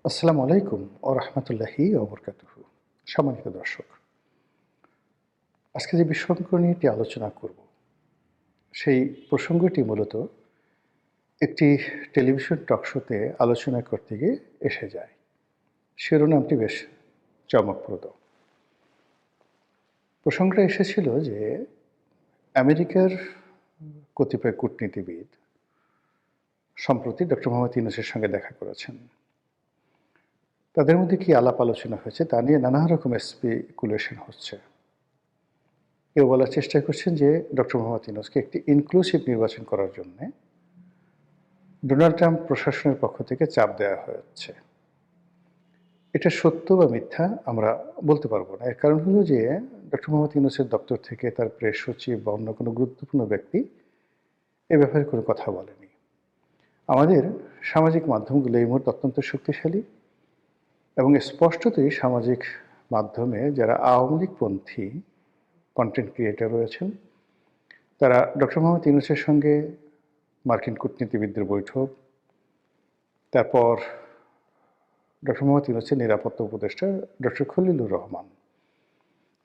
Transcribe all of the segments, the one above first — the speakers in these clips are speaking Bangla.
আসসালামু আলাইকুম ওয়া রাহমাতুল্লাহি ওয়া বারাকাতুহু। সম্মানিত দর্শক, আজকে যে বিষয়টি নিয়ে আলোচনা করব, সেই প্রসঙ্গটি মূলত একটি টেলিভিশন টক শোতে আলোচনা করতে গিয়ে এসে যায়। শিরোনামটি বেশ চমকপ্রদ। প্রসঙ্গটা এসেছিল যে আমেরিকার কতিপয় কূটনীতিবিদ সম্প্রতি ডক্টর মোহাম্মদ ইউনূসের সঙ্গে দেখা করেছেন। তাদের মধ্যে কি আলাপ আলোচনা হয়েছে তা নিয়ে নানা রকমের স্পেকুলেশন হচ্ছে। কেউ বলার চেষ্টা করছেন যে ডক্টর মোহাম্মদ ইউনূসকে একটি ইনক্লুসিভ নির্বাচন করার জন্যে ডোনাল্ড ট্রাম্প প্রশাসনের পক্ষ থেকে চাপ দেওয়া হচ্ছে। এটা সত্য বা মিথ্যা আমরা বলতে পারবো না। এর কারণ হলো যে ডক্টর মোহাম্মদ ইউনূসের দপ্তর থেকে তার প্রেস সচিব বা অন্য কোনো গুরুত্বপূর্ণ ব্যক্তি এ ব্যাপারে কোনো কথা বলেনি। আমাদের সামাজিক মাধ্যমগুলো এই মুহূর্তে অত্যন্ত শক্তিশালী এবং স্পষ্টতই সামাজিক মাধ্যমে যারা আওয়ামী লীগপন্থী কন্টেন্ট ক্রিয়েটর রয়েছেন, তারা ডক্টর মোহাম্মদ ইউনূসের সঙ্গে মার্কিন কূটনীতিবিদদের বৈঠক, তারপর ডক্টর মোহাম্মদ ইউনূসের নিরাপত্তা উপদেষ্টা ডক্টর খলিলুর রহমান,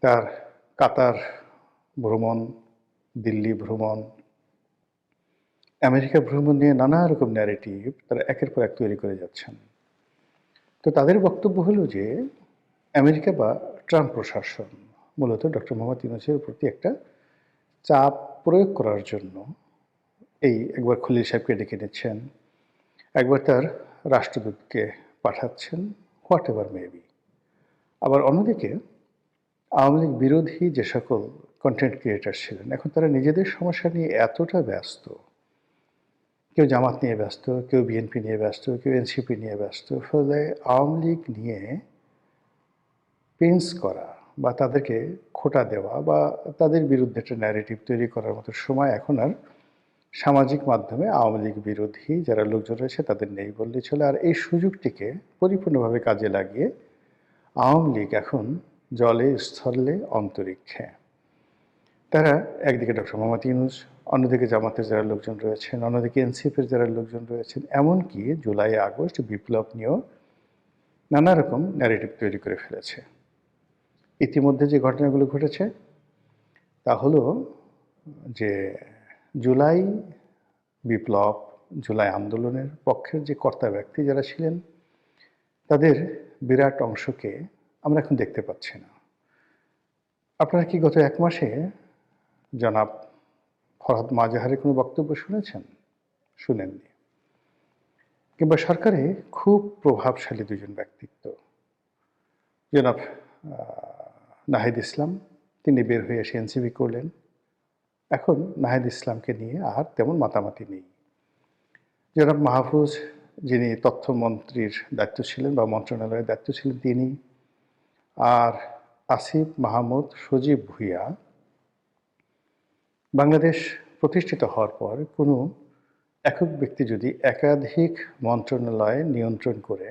তার কাতার ভ্রমণ, দিল্লি ভ্রমণ, আমেরিকা ভ্রমণ নিয়ে নানা রকম ন্যারেটিভ তারা একের পর এক তৈরি করে যাচ্ছেন। তো তাদের বক্তব্য হলো যে আমেরিকা বা ট্রাম্প প্রশাসন মূলত ডক্টর মোহাম্মদ ইউনূসের প্রতি একটা চাপ প্রয়োগ করার জন্য একবার খলিল সাহেবকে ডেকে নিচ্ছেন, একবার তার রাষ্ট্রদূতকে পাঠাচ্ছেন, হোয়াট এভার মেবি। আবার অন্যদিকে আওয়ামী লীগ বিরোধী যে সকল কন্টেন্ট ক্রিয়েটার ছিলেন, এখন তারা নিজেদের সমস্যা নিয়ে এতটা ব্যস্ত, কেউ জামাত নিয়ে ব্যস্ত, কেউ বিএনপি নিয়ে ব্যস্ত, কেউ এনসিপি নিয়ে ব্যস্ত, ফলে আওয়ামী লীগ নিয়ে পেন্স করা বা তাদেরকে খোঁটা দেওয়া বা তাদের বিরুদ্ধে একটা ন্যারেটিভ তৈরি করার মতো সময় এখন আর সামাজিক মাধ্যমে আওয়ামী লীগ বিরোধী যারা লোকজন রয়েছে তাদের নেই বললেই চলে। আর এই সুযোগটিকে পরিপূর্ণভাবে কাজে লাগিয়ে আওয়ামী লীগ এখন জলে, স্থলে, অন্তরিক্ষে। তারা একদিকে ডক্টর মোহাম্মদ ইউনূস, অন্যদিকে জামাতের যারা লোকজন রয়েছেন, অন্যদিকে এনসিপির যারা লোকজন রয়েছেন, এমনকি জুলাই আগস্ট বিপ্লব নিয়েও নানা রকম ন্যারেটিভ তৈরি করে ফেলেছে। ইতিমধ্যে যে ঘটনাগুলো ঘটেছে তা হলো যে জুলাই বিপ্লব, জুলাই আন্দোলনের পক্ষের যে কর্তা ব্যক্তি যারা ছিলেন, তাদের বিরাট অংশকে আমরা এখন দেখতে পাচ্ছি না। আপনারা কি গত ১ মাসে জনাব ফরহাদ মাজাহারের কোনো বক্তব্য শুনেছেন? শুনেননি। কিংবা সরকারে খুব প্রভাবশালী দুজন ব্যক্তিত্ব, জনাব নাহিদ ইসলাম, তিনি বের হয়ে এসে এনসিপি করলেন। এখন নাহিদ ইসলামকে নিয়ে আর তেমন মাতামাতি নেই। জনাব মাহফুজ, যিনি তথ্যমন্ত্রীর দায়িত্ব ছিলেন বা মন্ত্রণালয়ের দায়িত্ব ছিলেন তিনি, আর আসিফ মাহমুদ সজীব ভুঁইয়া, বাংলাদেশ প্রতিষ্ঠিত হওয়ার পর কোনো একক ব্যক্তি যদি একাধিক মন্ত্রণালয় নিয়ন্ত্রণ করে,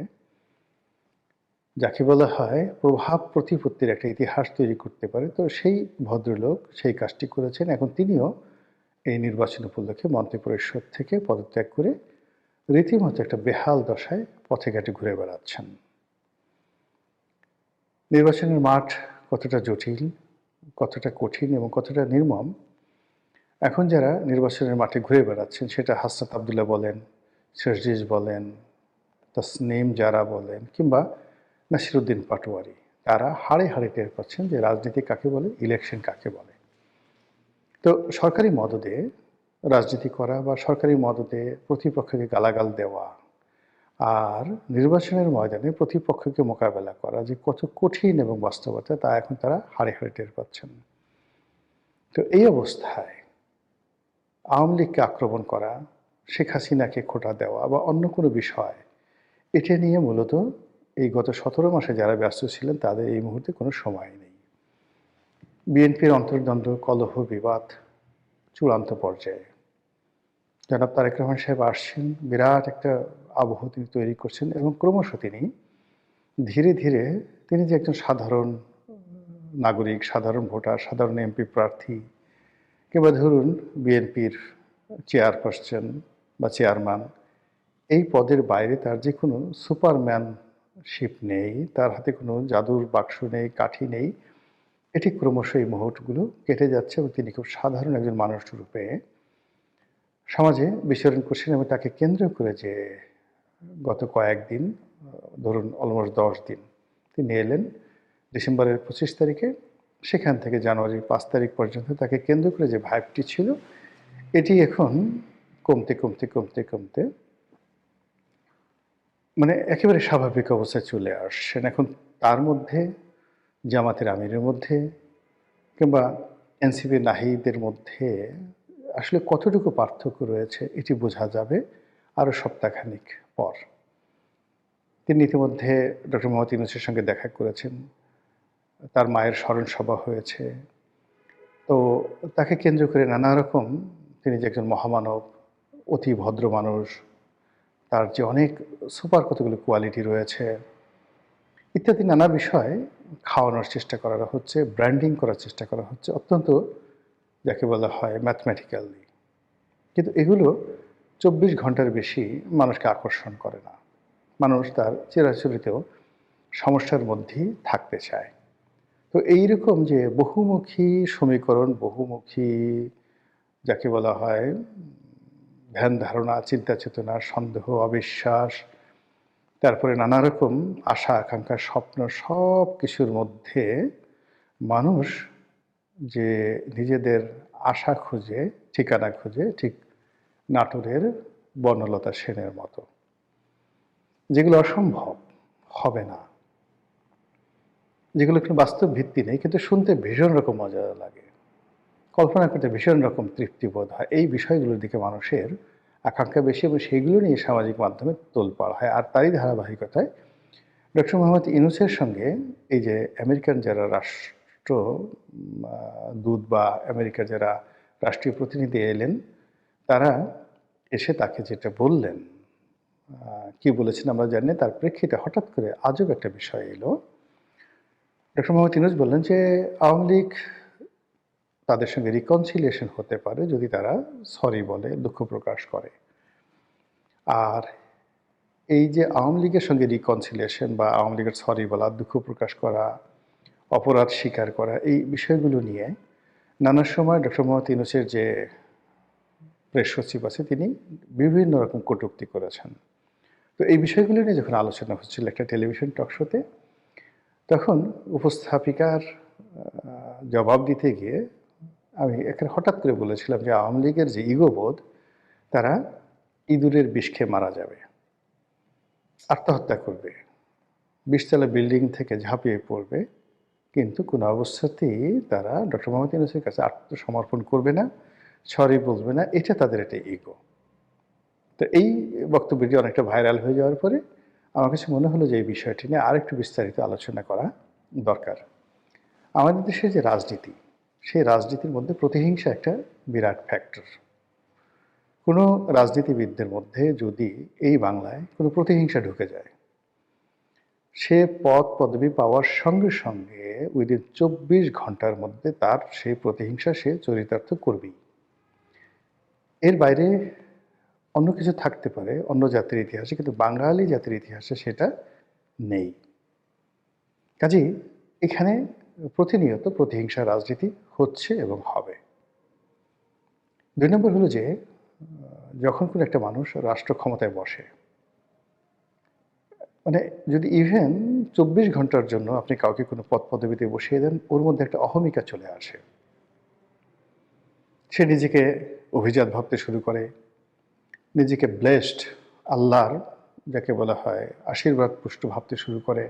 যাকে বলা হয় প্রভাব প্রতিপত্তির একটা ইতিহাস তৈরি করতে পারে, তো সেই ভদ্রলোক সেই কাজটি করেছেন। এখন তিনিও এই নির্বাচন উপলক্ষে মন্ত্রিপরিষদ থেকে পদত্যাগ করে রীতিমতো একটা বেহাল দশায় পথে ঘাটে ঘুরে বেড়াচ্ছেন। নির্বাচনের মাঠ কতটা জটিল, কতটা কঠিন এবং কতটা নির্মম, এখন যারা নির্বাচনের মাঠে ঘুরে বেড়াচ্ছেন, সেটা হাসনাত আবদুল্লাহ বলেন, সার্জিস বলেন, তাসনিম জারা বলেন, কিংবা নাসিরুদ্দিন পাটোয়ারি, তারা হাড়ে হাড়ে টের পাচ্ছেন যে রাজনীতি কাকে বলে, ইলেকশন কাকে বলে। তো সরকারি মদদে রাজনীতি করা বা সরকারি মদদে প্রতিপক্ষকে গালাগাল দেওয়া আর নির্বাচনের ময়দানে প্রতিপক্ষকে মোকাবেলা করা যে কত কঠিন এবং বাস্তবতা, তা এখন তারা হাড়ে হাড়ে টের পাচ্ছেন। তো এই অবস্থায় আওয়ামী লীগকে আক্রমণ করা, শেখ হাসিনাকে খোঁটা দেওয়া বা অন্য কোনো বিষয়, এটা নিয়ে মূলত এই গত ১৭ মাসে যারা ব্যস্ত ছিলেন তাদের এই মুহূর্তে কোনো সময় নেই। বিএনপির অন্তর্দ্বন্দ্ব, কলহ, বিবাদ চূড়ান্ত পর্যায়ে। জনাব তারেক রহমান সাহেব আসছেন, বিরাট একটা আবহ তিনি তৈরি করছেন এবং ক্রমশ তিনি ধীরে ধীরে তিনি যে একজন সাধারণ নাগরিক, সাধারণ ভোটার, সাধারণ এমপি প্রার্থী, কিংবা ধরুন বিএনপির চেয়ারপারসন বা চেয়ারম্যান, এই পদের বাইরে তার যে কোনো সুপারম্যান শিপ নেই, তার হাতে কোনো জাদুর বাক্স নেই, কাঠি নেই। এটি ক্রমশ এই মুহূর্তগুলো কেটে যাচ্ছে এবং তিনি খুব সাধারণ একজন মানুষ রূপে সমাজে বিচরণ করছেন এবং তাকে কেন্দ্র করে যে গত কয়েকদিন, ধরুন অলমোস্ট ১০ দিন, তিনি এলেন ডিসেম্বরের ২৫ তারিখে। সেখান থেকে জানুয়ারির ৫ তারিখ পর্যন্ত তাকে কেন্দ্র করে যে ভাইবটি ছিল, এটি এখন কমতে, কমতে, কমতে, কমতে মানে একেবারে স্বাভাবিক অবস্থায় চলে আসছেন। এখন তার মধ্যে, জামাতের আমিরের মধ্যে কিংবা এনসিপির নাহিদের মধ্যে আসলে কতটুকু পার্থক্য রয়েছে এটি বোঝা যাবে আরও সপ্তাহখানেক পর। তিনি ইতিমধ্যে ডক্টর মোহাম্মদ ইউনূসের সঙ্গে দেখা করেছেন। তার মায়ের স্মরণ সভা হয়েছে। তো তাকে কেন্দ্র করে নানা রকম, তিনি যে একজন মহামানব, অতি ভদ্র মানুষ, তার যে অনেক সুপার কতগুলো কোয়ালিটি রয়েছে ইত্যাদি নানা বিষয় খাওয়ানোর চেষ্টা করা হচ্ছে, ব্র্যান্ডিং করার চেষ্টা করা হচ্ছে অত্যন্ত, যাকে বলা হয় ম্যাথমেটিক্যালি। কিন্তু এগুলো ২৪ ঘন্টার বেশি মানুষকে আকর্ষণ করে না। মানুষ তার চিরাচরিত সমস্যার মধ্যেই থাকতে চায়। তো এইরকম যে বহুমুখী সমীকরণ, বহুমুখী যাকে বলা হয় ধ্যান ধারণা, চিন্তা চেতনা, সন্দেহ, অবিশ্বাস, তারপরে নানা রকম আশা আকাঙ্ক্ষা, স্বপ্ন, সব কিছুর মধ্যে মানুষ যে নিজেদের আশা খুঁজে, ঠিকানা খুঁজে, ঠিক নাটোরের বনলতা সেনের মতো, যেগুলো অসম্ভব, হবে না, যেগুলো কোনো বাস্তব ভিত্তি নেই, কিন্তু শুনতে ভীষণ রকম মজা লাগে, কল্পনা করতে ভীষণ রকম তৃপ্তিবোধ হয়। এই বিষয়গুলোর দিকে মানুষের আকাঙ্ক্ষা বেশি এবং সেইগুলো নিয়ে সামাজিক মাধ্যমে তোলপাড় হয়। আর তারই ধারাবাহিকতায় ডক্টর মোহাম্মদ ইউনূসের সঙ্গে এই যে আমেরিকান যারা রাষ্ট্র দূত বা আমেরিকার যারা রাষ্ট্রীয় প্রতিনিধি এলেন, তারা এসে তাকে যেটা বললেন, কি বলেছেন আমরা জানি না, তার প্রেক্ষিতে হঠাৎ করে আজব একটা বিষয় এলো। ডক্টর মোহাম্মদ ইউনূস বললেন যে আওয়ামী লীগ তাদের সঙ্গে রিকনসিলিয়েশন হতে পারে যদি তারা সরি বলে, দুঃখ প্রকাশ করে। আর এই যে আওয়ামী লীগের সঙ্গে রিকনসিলিয়েশন বা আওয়ামী লীগের সরি বলা, দুঃখ প্রকাশ করা, অপরাধ স্বীকার করা, এই বিষয়গুলো নিয়ে নানা সময় ডক্টর মোহাম্মদ ইউনূসের যে প্রেস সচিব আছে তিনি বিভিন্ন রকম কটূক্তি করেছেন। তো এই বিষয়গুলো নিয়ে যখন আলোচনা হচ্ছিল একটা টেলিভিশন টক শোতে, তখন উপস্থাপিকার জবাব দিতে গিয়ে আমি এখানে হঠাৎ করে বলেছিলাম যে আওয়ামী লীগের যে ইগোবোধ, তারা ইঁদুরের বিষ খেয়ে মারা যাবে, আত্মহত্যা করবে, ২০ তলা বিল্ডিং থেকে ঝাঁপিয়ে পড়বে, কিন্তু কোনো অবস্থাতেই তারা ডক্টর মোহাম্মদ ইউনূসের কাছে আত্মসমর্পণ করবে না, সরি বলবে না, এটা তাদের একটা ইগো। তো এই বক্তব্যটি অনেকটা ভাইরাল হয়ে যাওয়ার পরে আমার কাছে মনে হলো যে এই বিষয়টি নিয়ে আরেকটু বিস্তারিত আলোচনা করা দরকার। আমাদের দেশের যে রাজনীতি, সেই রাজনীতির মধ্যে প্রতিহিংসা একটা বিরাট ফ্যাক্টর। কোনো রাজনীতিবিদদের মধ্যে যদি এই বাংলায় কোনো প্রতিহিংসা ঢুকে যায়, সে পদ পদবি পাওয়ার সঙ্গে সঙ্গে উইদিন ২৪ ঘন্টার মধ্যে তার সেই প্রতিহিংসা সে চরিতার্থ করবেই। এর বাইরে অন্য কিছু থাকতে পারে অন্য জাতির ইতিহাসে, কিন্তু বাঙালি জাতির ইতিহাসে সেটা নেই। কাজেই এখানে প্রতিনিয়ত প্রতিহিংসা রাজনীতি হচ্ছে এবং হবে। ২ নম্বর হলো যে যখন কোনো একটা মানুষ রাষ্ট্র ক্ষমতায় বসে, মানে যদি ইভেন ২৪ ঘন্টার জন্য আপনি কাউকে কোনো পদ পদবিতে বসিয়ে দেন, ওর মধ্যে একটা অহমিকা চলে আসে। সে নিজেকে অভিজাত ভাবতে শুরু করে, নিজেকে ব্লেসড, আল্লাহর যাকে বলা হয় আশীর্বাদ পুষ্ট ভাবতে শুরু করে,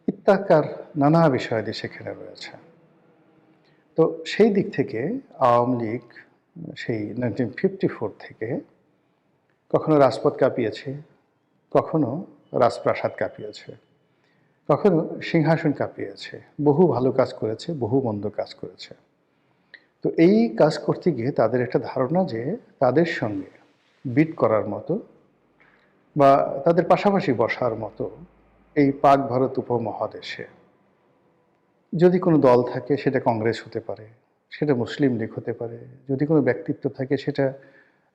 ইত্যাকার নানা বিষয়াদি সেখানে রয়েছে। তো সেই দিক থেকে আওয়ামী লীগ সেই 1954 থেকে কখনো রাজপথ কাঁপিয়েছে, কখনো রাজপ্রাসাদ কাঁপিয়েছে, কখনো সিংহাসন কাঁপিয়েছে, বহু ভালো কাজ করেছে, বহু মন্দ কাজ করেছে। তো এই কাজ করতে গিয়ে তাদের একটা ধারণা যে তাদের সঙ্গে বিট করার মতো বা তাদের পাশাপাশি বসার মতো এই পাক ভারত উপমহাদেশে যদি কোনো দল থাকে, সেটা কংগ্রেস হতে পারে, সেটা মুসলিম লীগ হতে পারে, যদি কোনো ব্যক্তিত্ব থাকে সেটা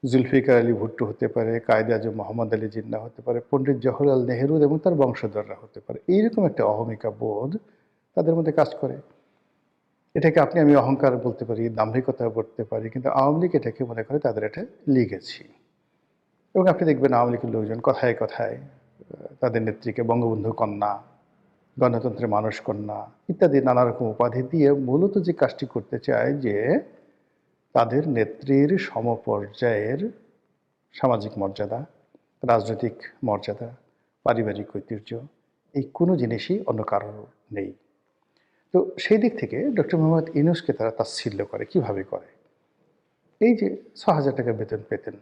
জুলফিকার আলী ভুট্টো হতে পারে, কায়েদে আজম মোহাম্মদ আলী জিন্নাহ হতে পারে, পণ্ডিত জওহরলাল নেহেরু এবং তার বংশধররা হতে পারে। এইরকম একটা অহমিকা বোধ তাদের মধ্যে কাজ করে। এটাকে আমি অহংকার বলতে পারি, দাম্ভিকতা বলতে পারি, কিন্তু আওয়ামী লীগ এটাকে মনে করে তাদের এটা লিগেছি। এবং আপনি দেখবেন আওয়ামী লীগের লোকজন কথায় কথায় তাদের নেত্রীকে বঙ্গবন্ধু কন্যা, গণতন্ত্রের মানুষ কন্যা ইত্যাদি নানা রকম উপাধি দিয়ে মূলত যে কাজটি করতে চায় যে তাদের নেত্রীর সমপর্যায়ের সামাজিক মর্যাদা, রাজনৈতিক মর্যাদা, পারিবারিক ঐতিহ্য এই কোনো জিনিসই অন্য কারোর নেই। তো সেই দিক থেকে ডক্টর মোহাম্মদ ইউনূসকে তারা তাচ্ছিল্য করে। কিভাবে করে? এই যে ৬,০০০ টাকা বেতন পেতেন,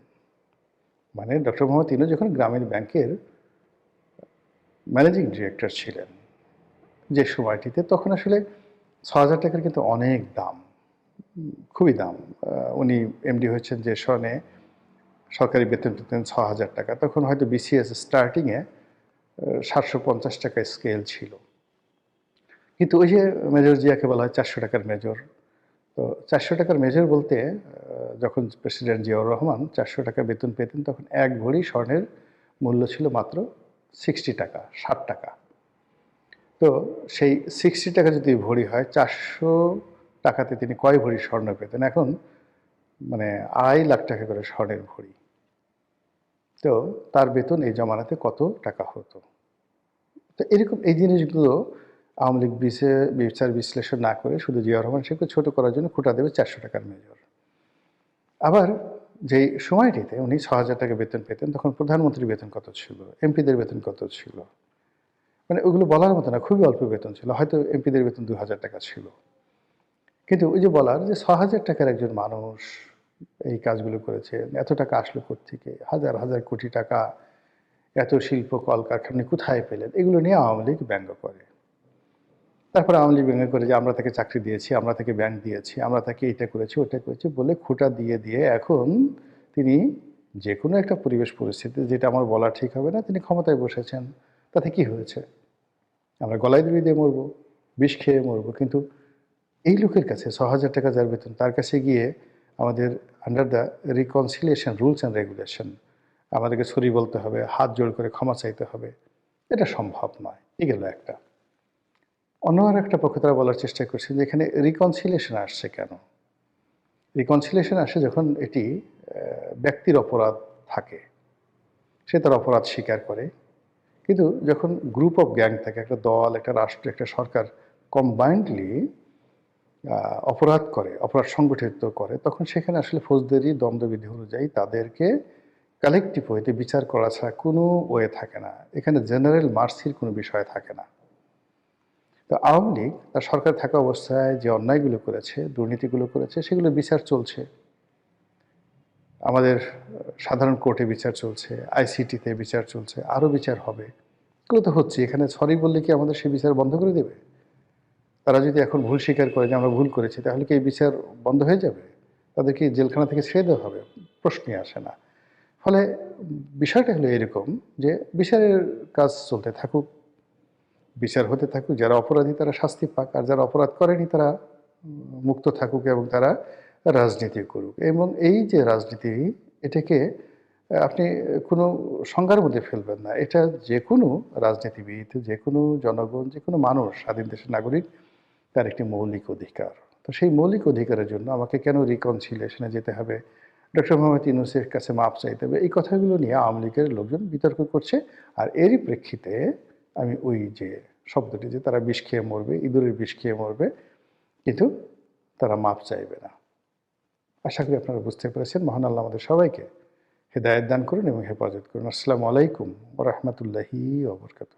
মানে ডক্টর মোহাম্মদ ইউনূস যখন গ্রামীণ ব্যাংকের ম্যানেজিং ডিরেক্টর ছিলেন যে সময়টিতে, তখন আসলে ৬,০০০ টাকার কিন্তু অনেক দাম, খুবই দাম। উনি এমডি হয়েছেন যে সনে সরকারি বেতন পেতেন ৬,০০০ টাকা। তখন হয়তো বিসিএস স্টার্টিংয়ে ৭৫০ টাকা স্কেল ছিল। কিন্তু ওই যে মেজর জিয়াকে বলা হয় ৪০০ টাকার মেজর। তো ৪০০ টাকার মেজর বলতে যখন প্রেসিডেন্ট জিয়াউর রহমান ৪০০ টাকা বেতন পেতেন, তখন ১ ভরি স্বর্ণের মূল্য ছিল মাত্র ৬০ টাকা, ৬০ টাকা। তো সেই ৬০ টাকা যদি ভরি হয়, ৪০০ টাকাতে তিনি কয় ভরি স্বর্ণ পেতেন? এখন মানে ২.৫ লাখ টাকা করে স্বর্ণের ভরি। তো তার বেতন এই জমানাতে কত টাকা হতো? তো এরকম এই জিনিসগুলো আওয়ামী লীগ বিচার বিশ্লেষণ না করে শুধু জিয়াউর রহমান সাহেবকে ছোট করার জন্য খুঁটা দেবে ৪০০ টাকার মেজর। আবার যেই সময়টিতে উনি ৬,০০০ টাকা বেতন পেতেন, তখন প্রধানমন্ত্রীর বেতন কত ছিল? এমপিদের বেতন কত ছিল? মানে ওগুলো বলার মতো না, খুবই অল্প বেতন ছিল। হয়তো এমপিদের বেতন ২,০০০ টাকা ছিল। কিন্তু ওই যে বলার যে ৬,০০০ টাকার একজন মানুষ এই কাজগুলো করেছে, এত টাকা আসলো কোত্থেকে? হাজার হাজার কোটি টাকা, এত শিল্প কলকারখানা কোথায় পেলেন? এগুলো নিয়ে আওয়ামী লীগ ব্যঙ্গ করে। তারপরে আওয়ামী লীগ ব্যঙ্গ করে যে আমরা তাকে চাকরি দিয়েছি, আমরা তাকে ব্যাংক দিয়েছি, আমরা তাকে এটা করেছি, ওটা করেছি বলে খুঁটা দিয়ে দিয়ে এখন তিনি যেকোনো একটা পরিবেশ পরিস্থিতি, যেটা আমার বলা ঠিক হবে না, তিনি ক্ষমতায় বসেছেন। তাতে কি হয়েছে? আমরা গলায় দড়ি দিয়ে মরবো, বিষ খেয়ে মরবো। কিন্তু এই লোকের কাছে ৬,০০০ টাকা যার বেতন, তার কাছে গিয়ে আমাদের under the reconciliation rules and regulation আমাদেরকে সরি বলতে হবে, হাত জোড় করে ক্ষমা চাইতে হবে। এটা সম্ভব নয়। এই গেল একটা। অন্য আরেকটা পক্ষে তারা বলার চেষ্টা করছেন যে এখানে রিকনসিলিয়েশন আসছে কেন? রিকনসিলিয়েশন আসে যখন এটি ব্যক্তির অপরাধ থাকে, সে তার অপরাধ স্বীকার করে। কিন্তু যখন গ্রুপ অফ গ্যাং থাকে, একটা দল, একটা রাষ্ট্র, একটা সরকার কম্বাইন্ডলি অপরাধ করে, অপরাধ সংগঠিত করে, তখন সেখানে আসলে ফৌজদারি দণ্ডবিধি অনুযায়ী তাদেরকে কালেকটিভ ওয়েতে বিচার করা ছাড়া কোনো ওয়ে থাকে না। এখানে জেনারেল মার্সির কোনো বিষয় থাকে না। তো আওয়ামী লীগ তার সরকার থাকা অবস্থায় যে অন্যায়গুলো করেছে, দুর্নীতিগুলো করেছে, সেগুলো বিচার চলছে। আমাদের সাধারণ কোর্টে বিচার চলছে, আইসিটিতে বিচার চলছে, আরও বিচার হবে। এগুলো তো হচ্ছে। এখানে সরি বললে কি আমাদের সেই বিচার বন্ধ করে দেবে? তারা যদি এখন ভুল স্বীকার করে যে আমরা ভুল করেছি, তাহলে কি এই বিচার বন্ধ হয়ে যাবে? তাদেরকে জেলখানা থেকে ছেড়ে দেওয়া হবে? প্রশ্নই আসে না। ফলে বিষয়টা হলো এরকম যে বিচারের কাজ চলতে থাকুক, বিচার হতে থাকুক, যারা অপরাধী তারা শাস্তি পাক, আর যারা অপরাধ করেনি তারা মুক্ত থাকুক এবং তারা রাজনীতি করুক। এবং এই যে রাজনীতি, এটাকে আপনি কোনো সংজ্ঞার মধ্যে ফেলবেন না। এটা যেকোনো রাজনীতিবিদ, যেকোনো জনগণ, যেকোনো মানুষ, স্বাধীন দেশের নাগরিক, তার একটি মৌলিক অধিকার। তো সেই মৌলিক অধিকারের জন্য আমাকে কেন রিকনসিলিয়েশনে যেতে হবে, ডক্টর মোহাম্মদ ইউনূসের কাছে মাপ চাইতে হবে, এই কথাগুলো নিয়ে আওয়ামী লীগের লোকজন বিতর্ক করছে। আর এরই প্রেক্ষিতে আমি ওই যে শব্দটি, যে তারা বিষ খেয়ে মরবে, ইঁদুরের বিষ খেয়ে মরবে, কিন্তু তারা মাপ চাইবে না। আশা করি আপনারা বুঝতে পেরেছেন। মহান আল্লাহ আমাদের সবাইকে হেদায়েত দান করুন এবং হেফাজত করুন। আসসালামু আলাইকুম ওয়া রাহমাতুল্লাহি ওয়া বারাকাতুহু।